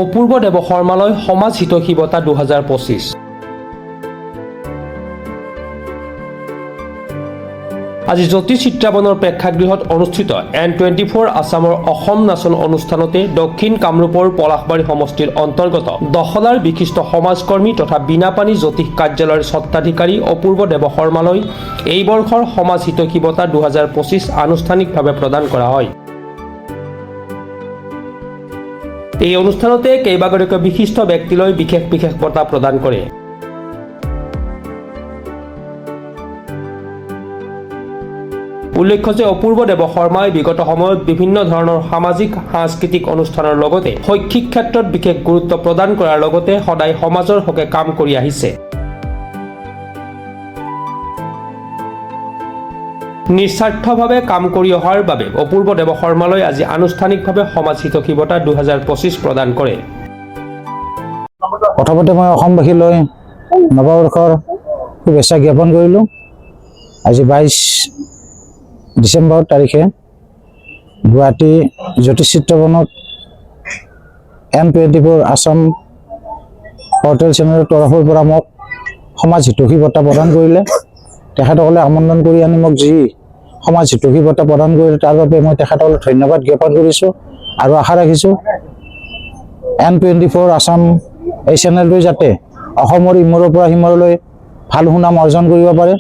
অপূৰ্ব দেৱ শৰ্মালৈ সমাজ হিতৈষী বঁটা 2025। আজি জ্যোতি চিত্ৰাবনৰ প্ৰেক্ষাগৃহত অনুষ্ঠিত N24 আছামৰ অসম নাচন অনুষ্ঠানতে দক্ষিণ কামৰূপৰ পলাশবাৰী সমষ্টিৰ অন্তৰ্গত দহলাৰ বিশিষ্ট সমাজকৰ্মী তথা বিনাপানী জ্যোতিষ কাৰ্যালয়ৰ স্বত্বাধিকাৰী অপূৰ্ব দেৱ শৰ্মালৈ এই বৰ্ষৰ সমাজ হিতৈষী বঁটা 2025 আনুষ্ঠানিকভাৱে প্ৰদান কৰা হয়। এই অনুষ্ঠানতে কেইবাগৰাকী বিশিষ্ট ব্যক্তিলৈ বিশেষ বঁটা প্ৰদান কৰে। উল্লেখ্য যে অপূৰ্ব দেৱ শৰ্মাই বিগত সময়ত বিভিন্ন ধৰণৰ সামাজিক সাংস্কৃতিক অনুষ্ঠানৰ লগতে শৈক্ষিক ক্ষেত্ৰত বিশেষ গুৰুত্ব প্ৰদান কৰাৰ লগতে সদায় সমাজৰ হকে কাম কৰি আহিছে। নিস্বাৰ্থভাৱে কাম কৰি অহাৰ বাবে অপূৰ্ব দেৱ শৰ্মালৈ আজি আনুষ্ঠানিকভাৱে সমাজ হিতৈষী বঁটা 2025 প্ৰদান কৰে। প্ৰথমতে মই অসমবাসীলৈ নৱবৰ্ষৰ শুভেচ্ছা জ্ঞাপন কৰিলোঁ। আজি 22 ডিচেম্বৰ তাৰিখে গুৱাহাটী জ্যোতিষ চিত্ৰাবনত N24 আছাম পৰ্টেল চেনেলৰ তৰফৰ পৰা মোক সমাজ হিতৈষী বঁটা প্ৰদান কৰিলে। তেখেতসকলে আমন্ত্ৰণ কৰি আনি মোক যি সমাজ হিতৈষী বঁটা প্ৰদান কৰিলে তাৰ বাবে মই তেখেতসকলক ধন্যবাদ জ্ঞাপন কৰিছোঁ আৰু আশা ৰাখিছোঁ N24 আছাম এই চেনেলটোৱে যাতে অসমৰ ইমূৰৰ পৰা সিমূৰলৈ ভাল সুনাম অৰ্জন কৰিব পাৰে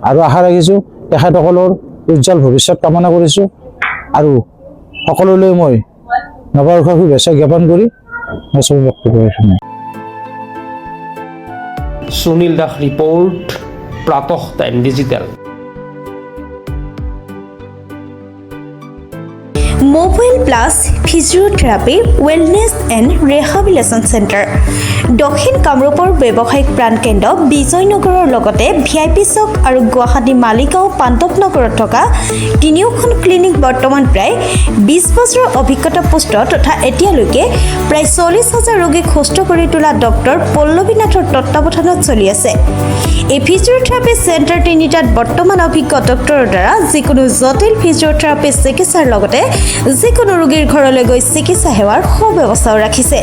আৰু আশা ৰাখিছোঁ তেখেতসকলৰ উজ্জ্বল ভৱিষ্যত কামনা কৰিছোঁ আৰু সকলোলৈ মই নৱবৰ্ষৰ শুভেচ্ছা জ্ঞাপন কৰি বক্তব্য ৰাখিছোঁ। Sunil Das report, Pratah time digital. Mobile plus physiotherapy wellness and rehabilitation centre দক্ষিণ কামৰূপৰ ব্যৱসায়িক প্ৰাণকেন্দ্ৰ বিজয়নগৰৰ লগতে VIP চক আৰু গুৱাহাটী মালিগাঁও পাণ্ডৱনগৰত থকা তিনিওখন ক্লিনিক বৰ্তমান প্ৰায় 20 বছৰৰ অভিজ্ঞতা পুষ্ট তথা এতিয়ালৈকে প্ৰায় 40,000 ৰোগীক সুস্থ কৰি তোলা ডক্টৰ পল্লৱীনাথৰ তত্বাৱধানত চলি আছে। এই ফিজিঅ'থেৰাপি চেণ্টাৰ তিনিটাত বৰ্তমান অভিজ্ঞ ডক্টৰৰ দ্বাৰা যিকোনো জটিল ফিজিঅ'থেৰাপি চিকিৎসাৰ লগতে যিকোনো ৰোগীৰ ঘৰলৈ গৈ চিকিৎসা সেৱাৰ সুব্যৱস্থাও ৰাখিছে।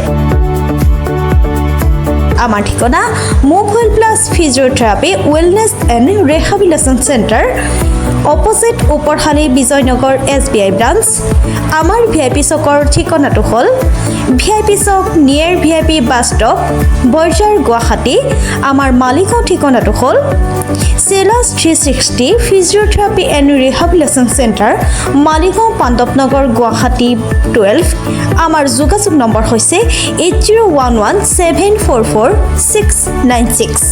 আমাৰ ঠিকনা mobile plus physiotherapy wellness and rehabilitation centre, opposite ওপৰশালী বিজয়নগৰ SBI ব্ৰাঞ্চ। আমাৰ VIP চকৰ ঠিকনাটো হ'ল VIP chowk near VIP bus stop, Borjhar, Guwahati. আমাৰ মালিগাঁও ঠিকনাটো হ'ল চেলাছ 360 physiotherapy and rehabilitation centre, Maligaon Pandavnagar, Guwahati 12। আমাৰ যোগাযোগ নম্বৰ হৈছে 8011744696।